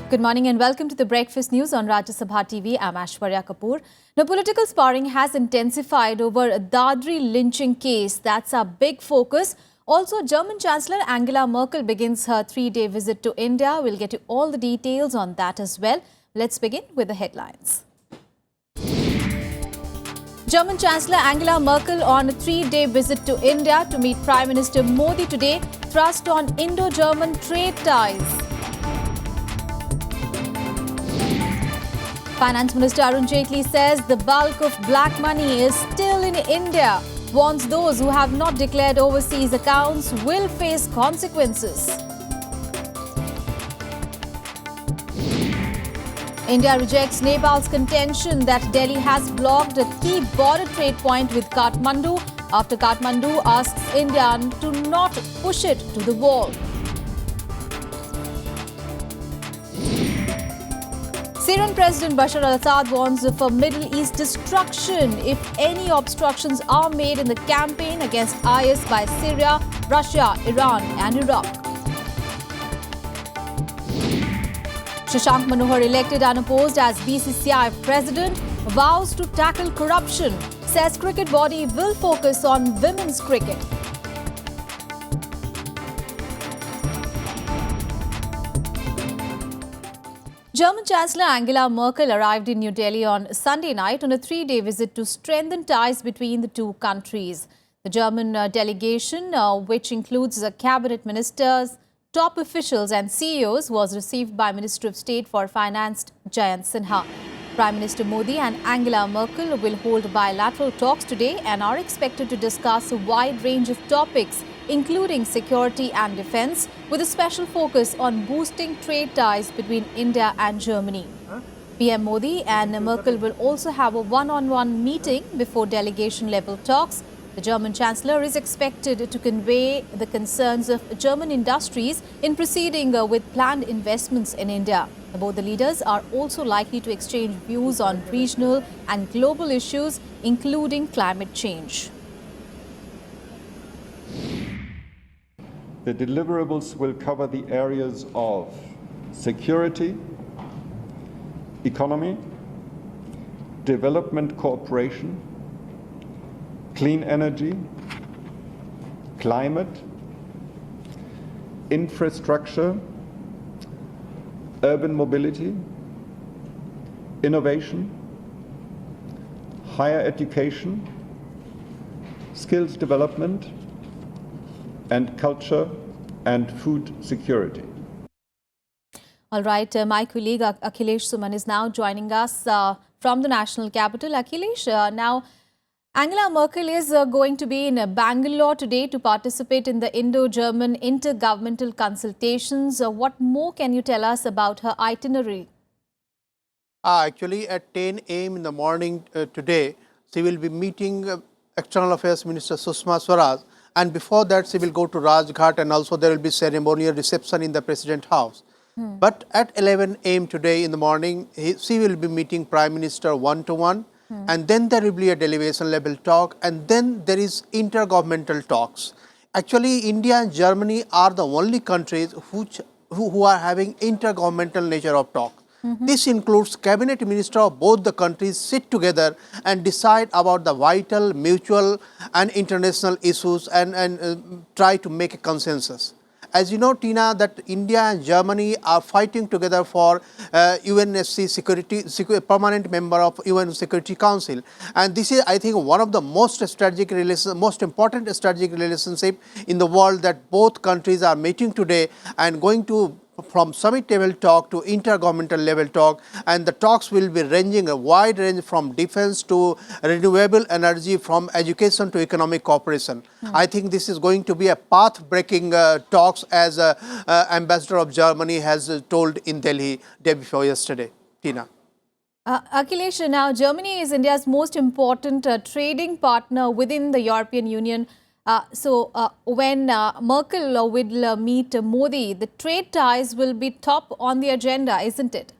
Good morning and welcome to the Breakfast News on Rajya Sabha TV. I'm Aishwarya Kapoor. Now, political sparring has intensified over a Dadri lynching case. That's our big focus. Also, German Chancellor Angela Merkel begins her three-day visit to India. We'll get you all the details on that as well. Let's begin with the headlines. German Chancellor Angela Merkel on a three-day visit to India to meet Prime Minister Modi today, thrust on Indo-German trade ties. Finance Minister Arun Jaitley says the bulk of black money is still in India, warns those who have not declared overseas accounts will face consequences. India rejects Nepal's contention that Delhi has blocked a key border trade point with Kathmandu after Kathmandu asks India to not push it to the wall. Syrian President Bashar al-Assad warns of a Middle East destruction if any obstructions are made in the campaign against IS by Syria, Russia, Iran and Iraq. Shashank Manohar elected unopposed as BCCI president, vows to tackle corruption, says cricket body will focus on women's cricket. German Chancellor Angela Merkel arrived in New Delhi on Sunday night on a three-day visit to strengthen ties between the two countries. The German delegation, which includes cabinet ministers, top officials and CEOs, was received by Minister of State for Finance Jayant Sinha. Prime Minister Modi and Angela Merkel will hold bilateral talks today and are expected to discuss a wide range of topics, including security and defense, with a special focus on boosting trade ties between India and Germany. PM Modi and Merkel will also have a one-on-one meeting before delegation-level talks. The German Chancellor is expected to convey the concerns of German industries in proceeding with planned investments in India. Both the leaders are also likely to exchange views on regional and global issues, including climate change. The deliverables will cover the areas of security, economy, development cooperation, clean energy, climate, infrastructure, urban mobility, innovation, higher education, skills development, and culture and food security. All right, my colleague Akhilesh Suman is now joining us from the national capital. Akhilesh, now Angela Merkel is going to be in Bangalore today to participate in the Indo-German intergovernmental consultations. What more can you tell us about her itinerary? Actually, at 10 a.m. in the morning today, she will be meeting External Affairs Minister Sushma Swaraj. And before that, she will go to Rajghat, and also there will be ceremonial reception in the President House. But at 11 a.m. today in the morning, she will be meeting Prime Minister one-to-one, and then there will be a delegation level talk, and then there is intergovernmental talks. Actually, India and Germany are the only countries who are having intergovernmental nature of talks. This includes cabinet minister of both the countries sit together and decide about the vital, mutual and international issues and try to make a consensus. As you know, Tina, that India and Germany are fighting together for UNSC permanent member of UN Security Council. And this is, I think, one of the most important strategic relationship in the world, that both countries are meeting today and going to from summit level talk to intergovernmental level talk, and the talks will be ranging a wide range from defense to renewable energy, from education to economic cooperation. I think this is going to be a path-breaking talks, as Ambassador of Germany has told in Delhi day before yesterday. Tina. Akhilesh, now Germany is India's most important trading partner within the European Union. When Merkel will meet Modi, the trade ties will be top on the agenda, isn't it?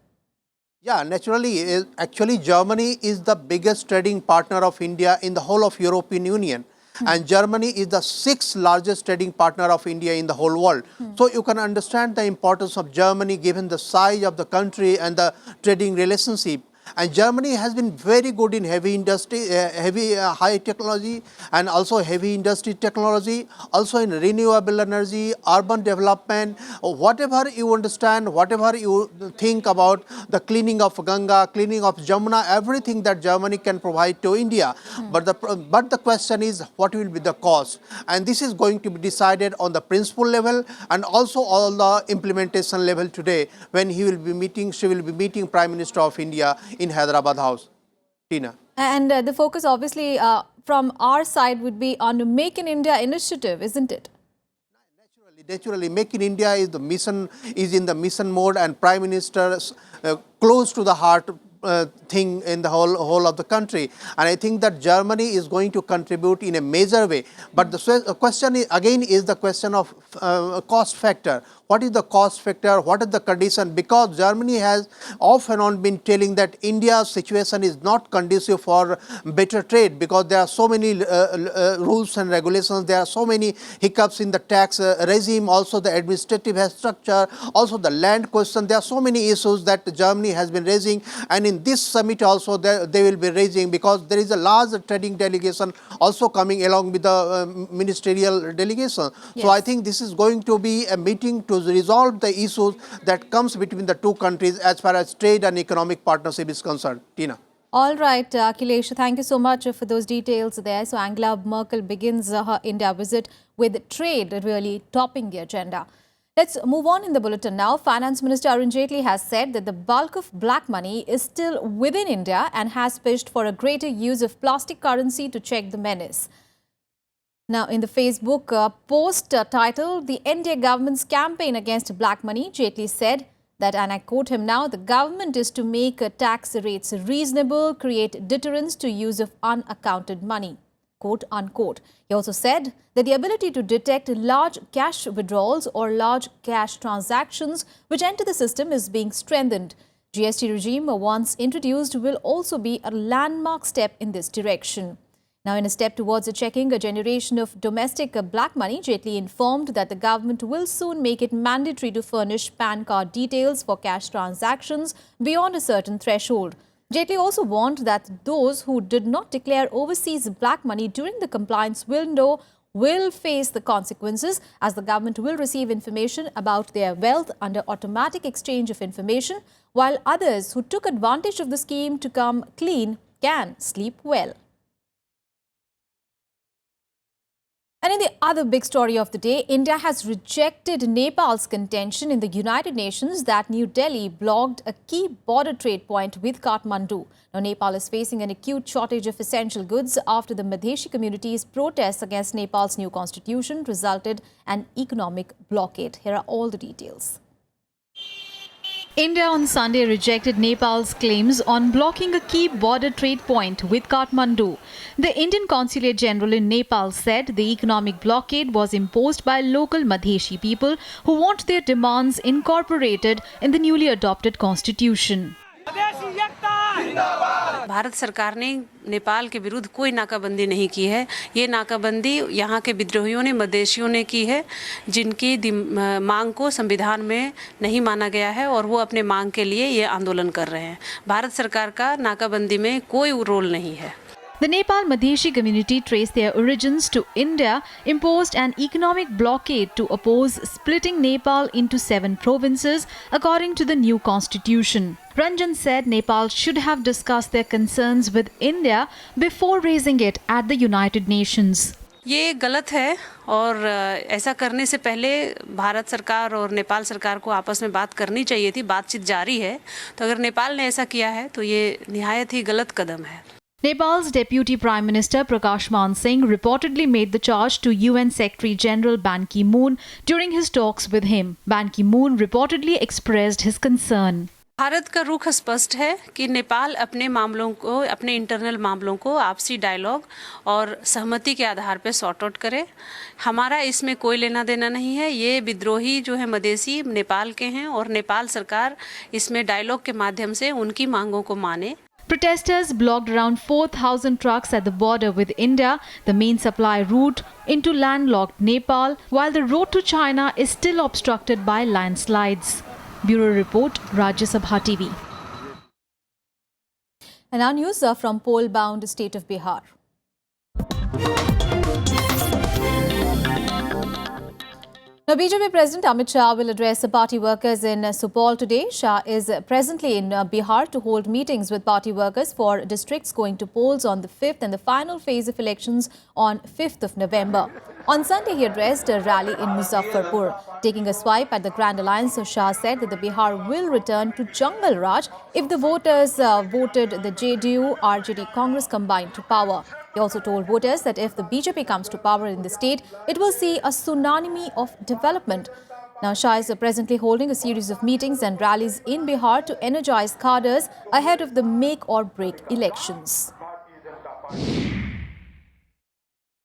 Yeah, naturally. Actually, Germany is the biggest trading partner of India in the whole of European Union. and Germany is the 6th largest trading partner of India in the whole world. So you can understand the importance of Germany given the size of the country and the trading relationship. And Germany has been very good in heavy industry, high technology, and also heavy industry technology, also in renewable energy, urban development, whatever you understand, whatever you think about the cleaning of Ganga, cleaning of Jamuna, everything that Germany can provide to India. But the question is, what will be the cost? And this is going to be decided on the principle level and also on the implementation level today when she will be meeting Prime Minister of India in Hyderabad House. Tina. And the focus obviously from our side would be on the Make in India initiative, isn't it? Naturally, Make in India is in the mission mode, and Prime Minister's close to the heart thing in the whole of the country. And I think that Germany is going to contribute in a major way. But the question is, again, is the question of cost factor. What is the cost factor? What is the condition? Because Germany has off and on been telling that India's situation is not conducive for better trade because there are so many rules and regulations. There are so many hiccups in the tax regime, also the administrative structure, also the land question. There are so many issues that Germany has been raising, and in this summit also they will be raising because there is a large trading delegation also coming along with the ministerial delegation. Yes. So I think this is going to be a meeting to resolve the issues that comes between the two countries as far as trade and economic partnership is concerned. Tina. All right, Akhilesh, thank you so much for those details there. So Angela Merkel begins her India visit with trade really topping the agenda. Let's move on in the bulletin now. Finance Minister Arun Jaitley has said that the bulk of black money is still within India and has pushed for a greater use of plastic currency to check the menace. Now, in the Facebook post titled The India Government's Campaign Against Black Money, Jaitley said that, and I quote him now, the government is to make tax rates reasonable, create deterrence to use of unaccounted money, quote unquote. He also said that the ability to detect large cash withdrawals or large cash transactions which enter the system is being strengthened. GST regime once introduced will also be a landmark step in this direction. Now, in a step towards checking a generation of domestic black money, Jaitley informed that the government will soon make it mandatory to furnish PAN card details for cash transactions beyond a certain threshold. Jaitley also warned that those who did not declare overseas black money during the compliance window will face the consequences, as the government will receive information about their wealth under automatic exchange of information, while others who took advantage of the scheme to come clean can sleep well. And in the other big story of the day, India has rejected Nepal's contention in the United Nations that New Delhi blocked a key border trade point with Kathmandu. Now, Nepal is facing an acute shortage of essential goods after the Madheshi community's protests against Nepal's new constitution resulted in an economic blockade. Here are all the details. India on Sunday rejected Nepal's claims on blocking a key border trade point with Kathmandu. The Indian Consulate General in Nepal said the economic blockade was imposed by local Madheshi people who want their demands incorporated in the newly adopted constitution. Bharat सरकार ने नेपाल के विरुद्ध कोई नाकाबंदी नहीं की है। ये नाकाबंदी यहाँ के विद्रोहियों ने, मधेशियों ने की है, जिनकी मांग को संविधान में नहीं माना गया है और वो अपने मांग के लिए ये आंदोलन कर रहे हैं। भारत सरकार का नाकाबंदी में कोई रोल नहीं है। The Nepal Madheshi community traced their origins to India, imposed an economic blockade to oppose splitting Nepal into 7 provinces, according to the new constitution. Ranjan said Nepal should have discussed their concerns with India before raising it at the United Nations. ये गलत है और ऐसा करने से पहले भारत सरकार और नेपाल सरकार को आपस में बात करनी चाहिए थी। बातचीत जारी है, तो अगर नेपाल ने ऐसा किया है तो ये निहायत ही गलत कदम है। Nepal's Deputy Prime Minister Prakash Man Singh reportedly made the charge to UN Secretary General Ban Ki-moon during his talks with him. Ban Ki-moon reportedly expressed his concern. Bharat का रुख स्पष्ट है कि नेपाल अपने मामलों को, अपने इंटरनल मामलों को आपसी डायलॉग और सहमति के आधार पर सॉर्ट आउट करे। हमारा इसमें कोई लेना देना नहीं है। ये विद्रोही जो है मधेसी नेपाल के हैं और नेपाल सरकार इसमें डायलॉग के माध्यम से उनकी मांगों को माने। Protesters blocked around 4,000 trucks at the border with India, the main supply route into landlocked Nepal, while the road to China is still obstructed by landslides. Bureau Report, Rajya Sabha TV. And our news are from poll-bound state of Bihar. Now, BJP President Amit Shah will address the party workers in Supaul today. Shah is presently in Bihar to hold meetings with party workers for districts going to polls on the 5th and the final phase of elections on 5th of November. On Sunday, he addressed a rally in Muzaffarpur. Taking a swipe at the Grand Alliance, Shah said that the Bihar will return to Jungle Raj if the voters voted the JDU, RJD, Congress combined to power. He also told voters that if the BJP comes to power in the state, it will see a tsunami of development. Now, Shah is presently holding a series of meetings and rallies in Bihar to energize cadres ahead of the make or break elections.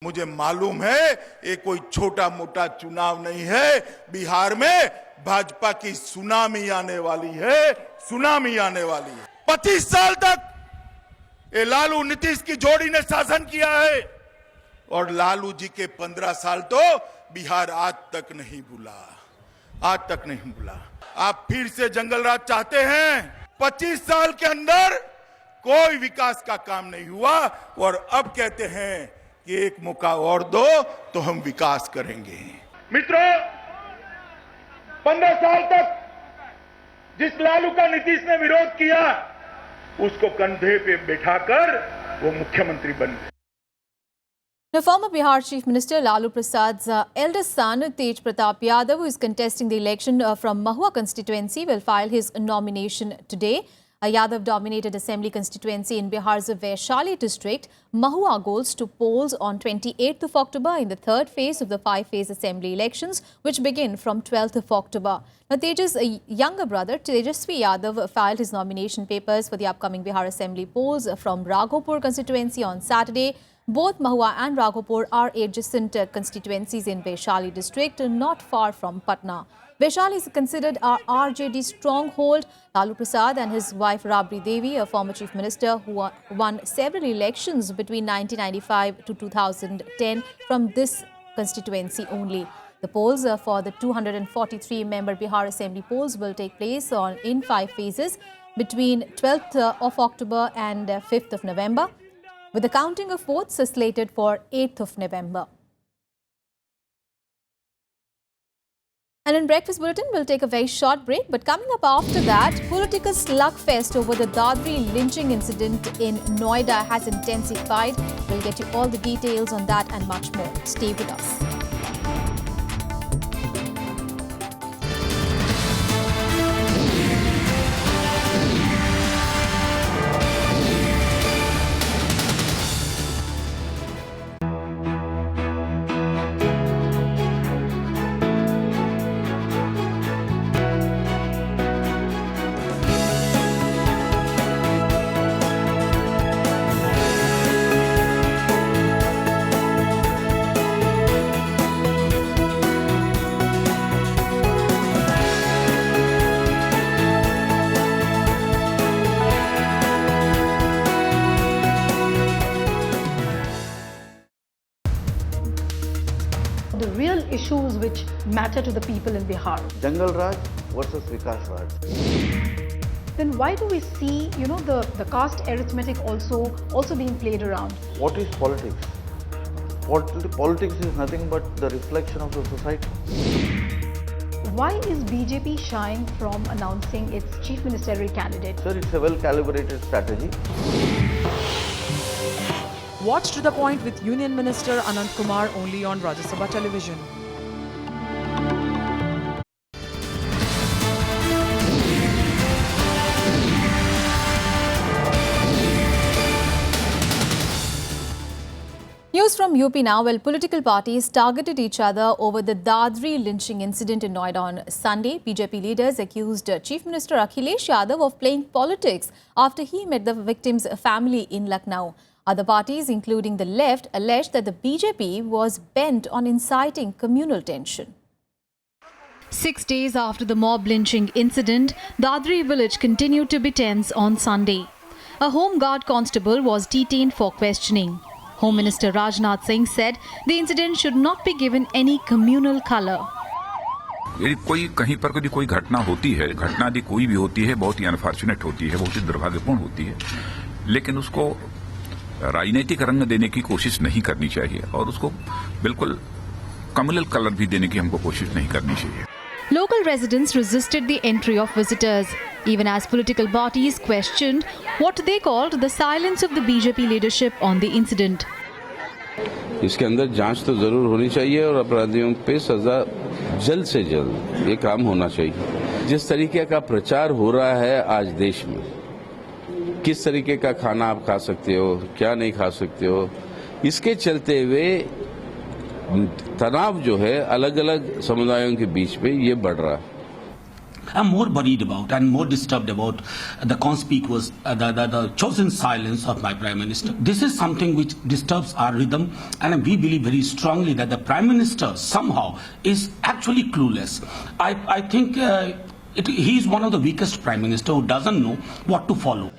मुझे मालूम है ये कोई छोटा मोटा चुनाव नहीं है। बिहार में भाजपा की सुनामी आने वाली है, सुनामी आने वाली है। 25 साल तक ये लालू नीतीश की जोड़ी ने शासन किया है और लालू जी के 15 साल तो बिहार आज तक नहीं भूला, आज तक नहीं भूला। आप फिर से जंगल राज चाहते हैं। 25 साल के अंदर कोई विकास का काम नहीं हुआ और अब कहते हैं कि एक मौका और दो तो हम विकास करेंगे। मित्रों, 15 साल तक जिस लालू का नीतीश ने विरोध किया उसको कंधे पे बिठाकर वो मुख्यमंत्री बन गए। Now, former Bihar Chief Minister Lalu Prasad's eldest son, Tej Pratap Yadav, who is contesting the election from Mahua constituency, will file his nomination today. Yadav dominated assembly constituency in Bihar's Vaishali district. Mahua goes to polls on 28th of October in the third phase of the 5-phase assembly elections, which begin from 12th of October. Now, Tej's younger brother, Tejasvi Yadav, filed his nomination papers for the upcoming Bihar assembly polls from Raghopur constituency on Saturday. Both Mahua and Raghopur are adjacent constituencies in Vaishali district, not far from Patna. Vaishali is considered a RJD stronghold. Lalu Prasad and his wife Rabri Devi, a former chief minister who won several elections between 1995 to 2010 from this constituency only. The polls for the 243-member Bihar Assembly polls will take place in 5 phases between 12th of October and 5th of November, with the counting of votes slated for 8th of November. And in Breakfast Bulletin, we'll take a very short break. But coming up after that, political slugfest over the Dadri lynching incident in Noida has intensified. We'll get you all the details on that and much more. Stay with us. The real issues which matter to the people in Bihar. Jungle Raj versus Vikas Raj. Then why do we see, the caste arithmetic also being played around? What is politics? Politics is nothing but the reflection of the society. Why is BJP shying from announcing its chief ministerial candidate? Sir, it's a well-calibrated strategy. Watch To The Point with Union Minister Anant Kumar only on Rajya Sabha television. News from UP now. Well, political parties targeted each other over the Dadri lynching incident in Noida on Sunday. BJP leaders accused Chief Minister Akhilesh Yadav of playing politics after he met the victim's family in Lucknow. Other parties, including the left, alleged that the BJP was bent on inciting communal tension. 6 days after the mob lynching incident, Dadri village continued to be tense on Sunday. A Home Guard constable was detained for questioning. Home Minister Rajnath Singh said the incident should not be given any communal colour. यदि कोई कहीं पर कभी कोई घटना होती है, घटना यदि कोई भी होती है, बहुत ही अनफॉर्चुनेट होती है, बहुत ही दुर्भाग्यपूर्ण होती है, लेकिन उसको राजनीतिक रंग देने की कोशिश नहीं करनी चाहिए और उसको बिल्कुल कम्युनल कलर भी देने की हमको कोशिश नहीं करनी चाहिए. Local residents resisted the entry of visitors, even as political bodies questioned what they called the silence of the BJP leadership on the incident. इसके अंदर जांच तो जरूर होनी चाहिए और अपराधियों पे सजा जल्द से जल्द ये काम होना चाहिए. जिस तरीके का प्रचार हो रहा है आज देश में, किस तरीके का खाना आप खा सकते हो, क्या नहीं खा सकते हो, इसके चलते हुए तनाव जो है अलग अलग समुदायों के बीच में ये बढ़ रहा है. I'm more worried about and more disturbed about the conspicuous, the chosen silence of my Prime Minister. This is something which disturbs our rhythm, and we believe very strongly that the Prime Minister somehow is actually clueless. I think he is one of the weakest Prime Minister who doesn't know what to follow.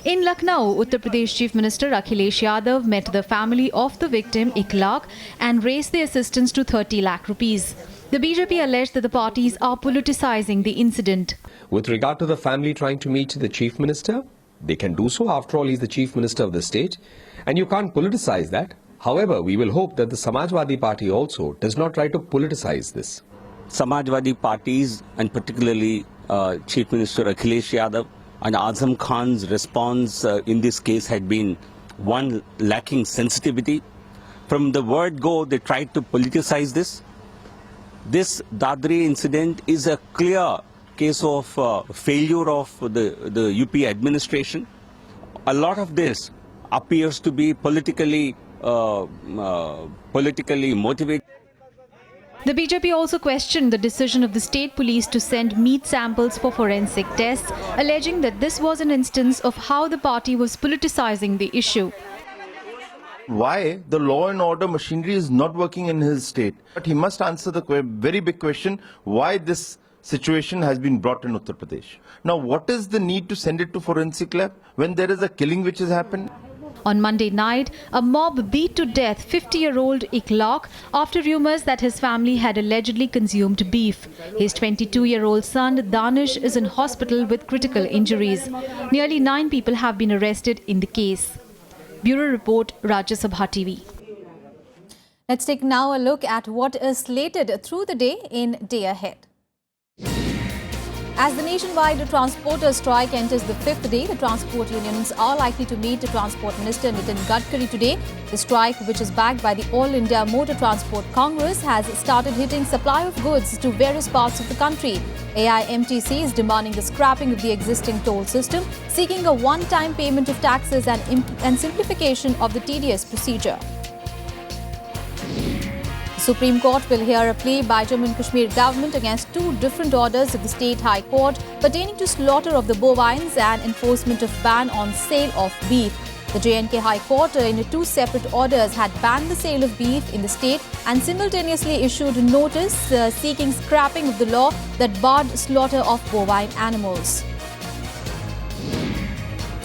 In Lucknow, Uttar Pradesh Chief Minister Akhilesh Yadav met the family of the victim Ikhlaq and raised the assistance to 30 lakh rupees. The BJP alleged that the parties are politicizing the incident. With regard to the family trying to meet the Chief Minister, they can do so. After all, he's the Chief Minister of the state, and you can't politicize that. However, we will hope that the Samajwadi Party also does not try to politicize this. Samajwadi parties, and particularly Chief Minister Akhilesh Yadav and Azam Khan's response in this case had been one lacking sensitivity. From the word go, they tried to politicize this. This Dadri incident is a clear case of failure of the UP administration. A lot of this appears to be politically motivated. The BJP also questioned the decision of the state police to send meat samples for forensic tests, alleging that this was an instance of how the party was politicizing the issue. Why the law and order machinery is not working in his state. But he must answer the very big question, why this situation has been brought in Uttar Pradesh. Now, what is the need to send it to forensic lab when there is a killing which has happened? On Monday night, a mob beat to death 50-year-old Ikhlaq after rumours that his family had allegedly consumed beef. His 22-year-old son Danish is in hospital with critical injuries. Nearly 9 people have been arrested in the case. Bureau Report, Rajya Sabha TV. Let's take now a look at what is slated through the day in Day Ahead. As the nationwide transporter strike enters the 5th day, the transport unions are likely to meet Transport Minister Nitin Gadkari today. The strike, which is backed by the All India Motor Transport Congress, has started hitting supply of goods to various parts of the country. AIMTC is demanding the scrapping of the existing toll system, seeking a one-time payment of taxes and simplification of the tedious procedure. The Supreme Court will hear a plea by Jammu and Kashmir government against 2 different orders of the State High Court pertaining to slaughter of the bovines and enforcement of ban on sale of beef. The J&K High Court in 2 separate orders had banned the sale of beef in the state and simultaneously issued notice seeking scrapping of the law that barred slaughter of bovine animals.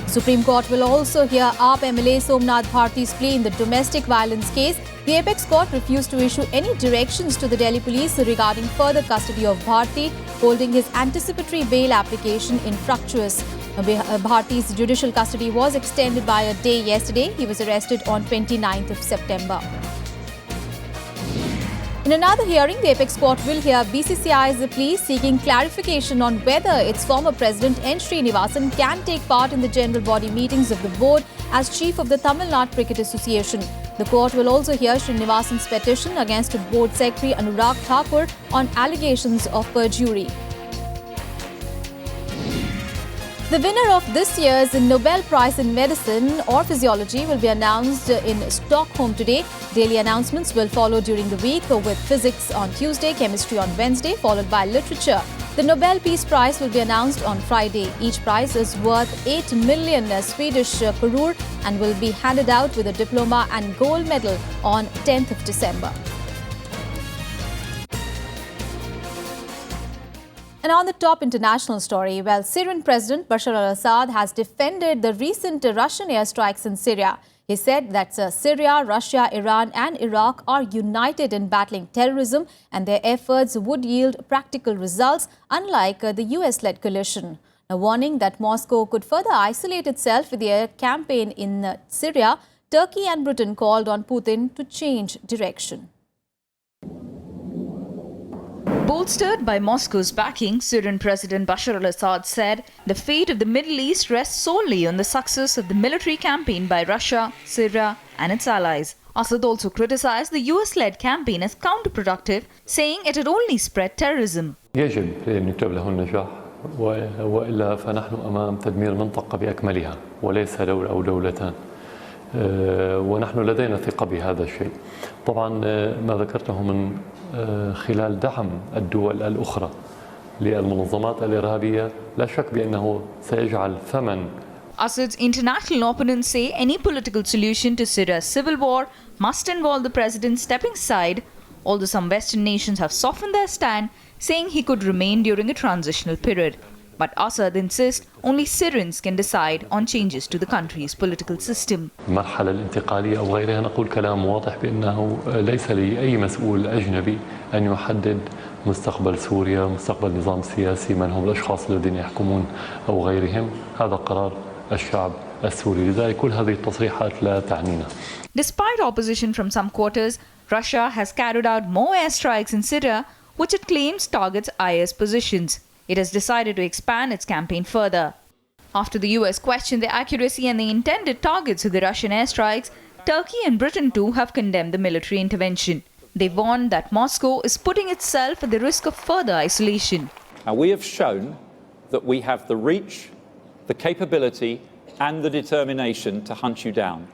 Supreme Court will also hear AAP MLA Somnath Bharti's plea in the domestic violence case. The Apex Court refused to issue any directions to the Delhi police regarding further custody of Bharti, holding his anticipatory bail application infructuous. Bharti's judicial custody was extended by a day yesterday. He was arrested on 29th of September. In another hearing, the Apex Court will hear BCCI's plea seeking clarification on whether its former president N. Srinivasan can take part in the general body meetings of the board as chief of the Tamil Nadu Cricket Association. The court will also hear Srinivasan's petition against board secretary Anurag Thakur on allegations of perjury. The winner of this year's Nobel Prize in Medicine or Physiology will be announced in Stockholm today. Daily announcements will follow during the week, with physics on Tuesday, chemistry on Wednesday, followed by literature. The Nobel Peace Prize will be announced on Friday. Each prize is worth 8 million Swedish krona and will be handed out with a diploma and gold medal on 10th of December. And on the top international story, well, Syrian President Bashar al-Assad has defended the recent Russian airstrikes in Syria. He said that Syria, Russia, Iran and Iraq are united in battling terrorism and their efforts would yield practical results, unlike the US-led coalition. Now, warning that Moscow could further isolate itself with the air campaign in Syria, Turkey and Britain called on Putin to change direction. Bolstered by Moscow's backing, Syrian President Bashar al-Assad said the fate of the Middle East rests solely on the success of the military campaign by Russia, Syria and its allies. Assad also criticized the US-led campaign as counterproductive, saying it had only spread terrorism. يجب أن يكتب له النجاح وإلا فنحن أمام تدمير منطقة بأكملها وليس دولة أو دولتان. ونحن لدينا ثقة بهذا الشيء. طبعا ما ذكرته من خلال دعم الدول الأخرى للمنظمات الإرهابية لا شك بأنه سيجعل ثمن. Assad's international opponents say any political solution to Syria's civil war must involve the president stepping aside, although some Western nations have softened their stand, saying he could remain during a transitional period. But Assad insists only Syrians can decide on changes to the country's political system. المرحلة الانتقالية أو غيرها نقول كلام واضح بأنه ليس لأي مسؤول أجنبي أن يحدد مستقبل سوريا، مستقبل النظام السياسي، من هم الأشخاص الذين يحكمون أو غيرهم، هذا قرار الشعب السوري، لذلك كل هذه التصريحات لا تعنينا. Despite opposition from some quarters, Russia has carried out more airstrikes in Syria, which it claims targets IS positions. It has decided to expand its campaign further. After the US questioned the accuracy and the intended targets of the Russian airstrikes, Turkey and Britain too have condemned the military intervention. They warned that Moscow is putting itself at the risk of further isolation. Now, we have shown that we have the reach, the capability and the determination to hunt you down.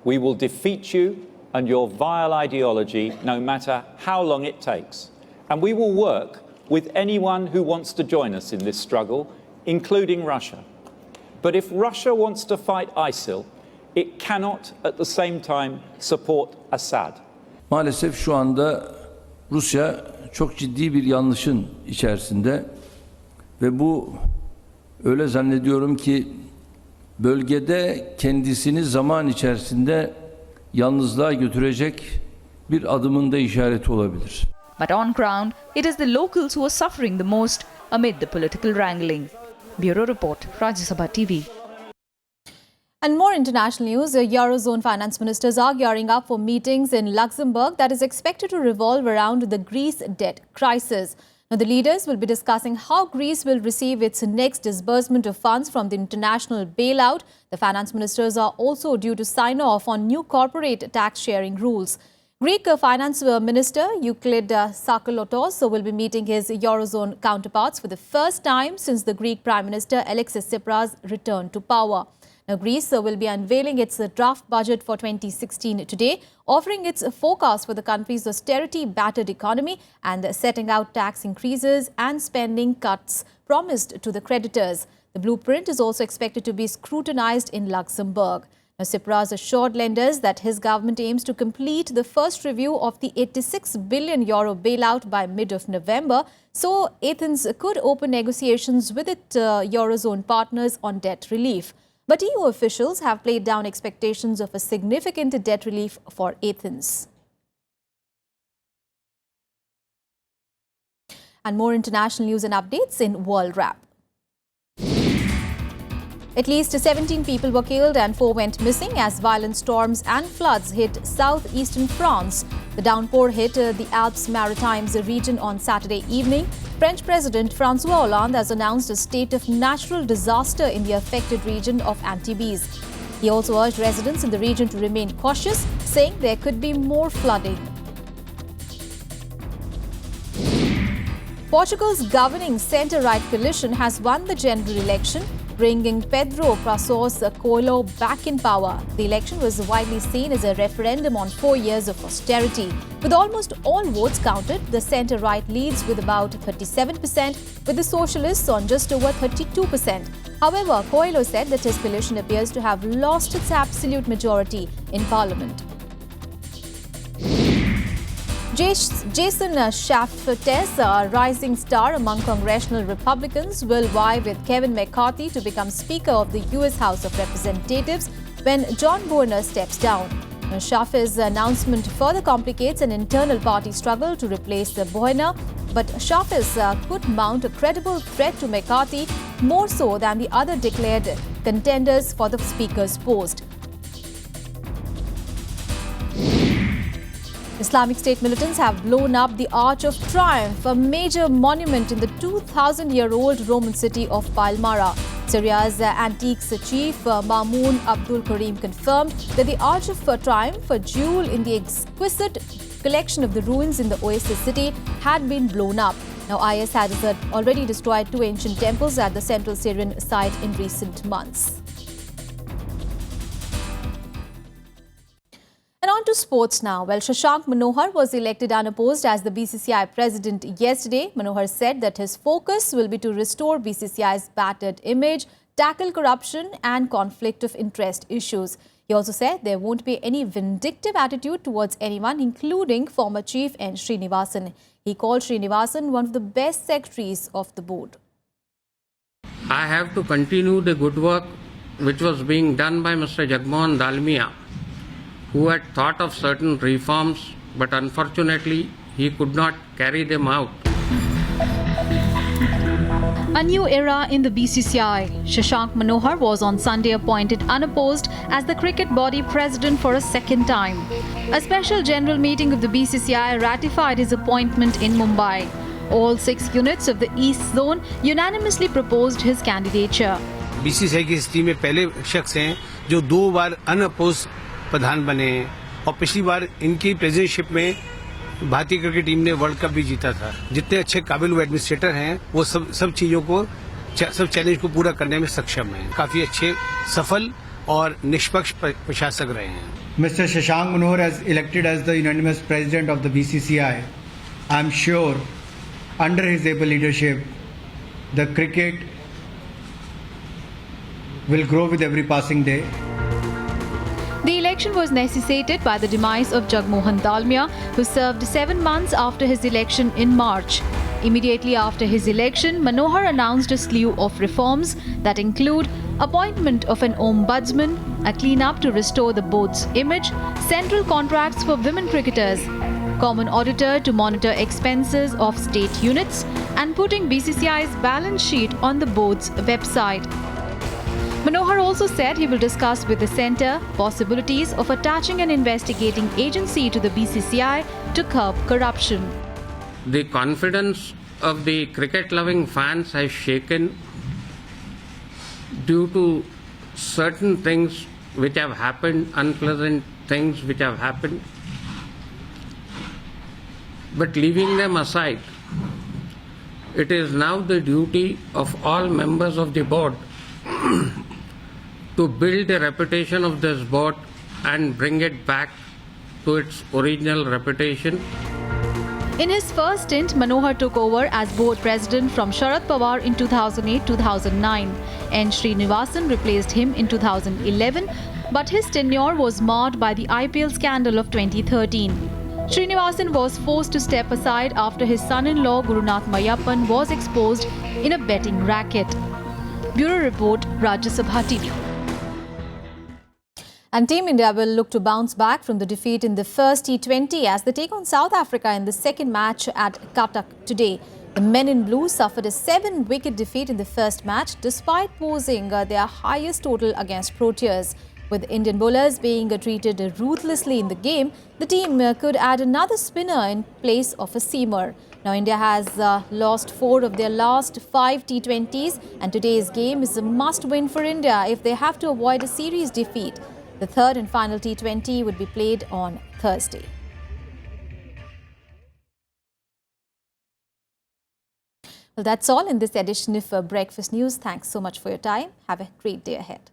We will defeat you and your vile ideology no matter how long it takes. And we will work with anyone who wants to join us in this struggle, including Russia. But if Russia wants to fight ISIL, it cannot at the same time support Assad. Maalesef şu anda Rusya çok ciddi bir yanlışın içerisinde ve bu öyle zannediyorum ki bölgede kendisini zaman içerisinde yalnızlığa götürecek bir adımın da işareti olabilir. But on ground, it is the locals who are suffering the most amid the political wrangling. Bureau Report, Rajya Sabha TV. And more international news, the Eurozone finance ministers are gearing up for meetings in Luxembourg that is expected to revolve around the Greece debt crisis. Now, the leaders will be discussing how Greece will receive its next disbursement of funds from the international bailout. The finance ministers are also due to sign off on new corporate tax sharing rules. Greek Finance Minister Euclid Sakalotos will be meeting his Eurozone counterparts for the first time since the Greek Prime Minister Alexis Tsipras returned to power. Now, Greece will be unveiling its draft budget for 2016 today, offering its forecast for the country's austerity-battered economy and setting out tax increases and spending cuts promised to the creditors. The blueprint is also expected to be scrutinized in Luxembourg. Now, Tsipras assured lenders that his government aims to complete the first review of the €86 billion bailout by mid of November, so Athens could open negotiations with its Eurozone partners on debt relief. But EU officials have played down expectations of a significant debt relief for Athens. And more international news and updates in World Wrap. At least 17 people were killed and 4 went missing as violent storms and floods hit southeastern France. The downpour hit the Alpes-Maritimes region on Saturday evening. French President François Hollande has announced a state of natural disaster in the affected region of Antibes. He also urged residents in the region to remain cautious, saying there could be more flooding. Portugal's governing centre-right coalition has won the general election, bringing Pedro Passos Coelho back in power. The election was widely seen as a referendum on 4 years of austerity. With almost all votes counted, the centre-right leads with about 37%, with the socialists on just over 32%. However, Coelho said that his coalition appears to have lost its absolute majority in parliament. Jason Shaftes, a rising star among congressional Republicans, will vie with Kevin McCarthy to become Speaker of the U.S. House of Representatives when John Boehner steps down. Shaftes' announcement further complicates an internal party struggle to replace Boehner, but Shaftes could mount a credible threat to McCarthy, more so than the other declared contenders for the Speaker's post. Islamic State militants have blown up the Arch of Triumph, a major monument in the 2,000-year-old Roman city of Palmyra. Syria's antiques chief Mamoun Abdul Karim confirmed that the Arch of Triumph, a jewel in the exquisite collection of the ruins in the oasis city, had been blown up. Now, IS has already destroyed 2 ancient temples at the central Syrian site in recent months. And on to sports now. Well, Shashank Manohar was elected unopposed as the BCCI president yesterday. Manohar said that his focus will be to restore BCCI's battered image, tackle corruption and conflict of interest issues. He also said there won't be any vindictive attitude towards anyone, including former chief N. Srinivasan. He called Srinivasan one of the best secretaries of the board. I have to continue the good work which was being done by Mr. Jagmohan Dalmia, who had thought of certain reforms, but unfortunately he could not carry them out. A new era in the BCCI. Shashank Manohar was on Sunday appointed unopposed as the cricket body president for a second time. A special general meeting of the BCCI ratified his appointment in Mumbai. All 6 units of the East Zone unanimously proposed his candidature. BCCI की history में पहले शख्स हैं जो 2 बार unopposed प्रधान बने हैं और पिछली बार इनकी प्रेसिडेंटशिप में भारतीय क्रिकेट टीम ने वर्ल्ड कप भी जीता था। जितने अच्छे काबिल एडमिनिस्ट्रेटर हैं वो सब चीजों को सब चैलेंज को पूरा करने में सक्षम हैं। काफी अच्छे सफल और निष्पक्ष प्रशासक रहे हैं। Mr. Shashank Manohar as elected as the unanimous president of the BCCI, I am sure under his able leadership the cricket will grow with every passing day. The election was necessitated by the demise of Jagmohan Dalmia, who served 7 months after his election in March. Immediately after his election, Manohar announced a slew of reforms that include appointment of an ombudsman, a clean-up to restore the board's image, central contracts for women cricketers, common auditor to monitor expenses of state units, and putting BCCI's balance sheet on the board's website. Manohar also said he will discuss with the centre possibilities of attaching an investigating agency to the BCCI to curb corruption. The confidence of the cricket-loving fans has shaken due to certain things which have happened, unpleasant things which have happened. But leaving them aside, it is now the duty of all members of the board to build the reputation of this board and bring it back to its original reputation. In his first stint, Manohar took over as board president from Sharad Pawar in 2008-2009. N. Srinivasan replaced him in 2011, but his tenure was marred by the IPL scandal of 2013. Srinivasan was forced to step aside after his son-in-law Gurunath Mayappan was exposed in a betting racket. Bureau Report, Rajya Sabha TV. And Team India will look to bounce back from the defeat in the first T20 as they take on South Africa in the second match at Cuttack today. The men in blue suffered a 7-wicket defeat in the first match despite posing their highest total against Proteas. With Indian bowlers being treated ruthlessly in the game, the team could add another spinner in place of a seamer. Now, India has lost 4 of their last 5 T20s, and today's game is a must-win for India if they have to avoid a series defeat. The third and final T20 would be played on Thursday. Well, that's all in this edition of Breakfast News. Thanks so much for your time. Have a great day ahead.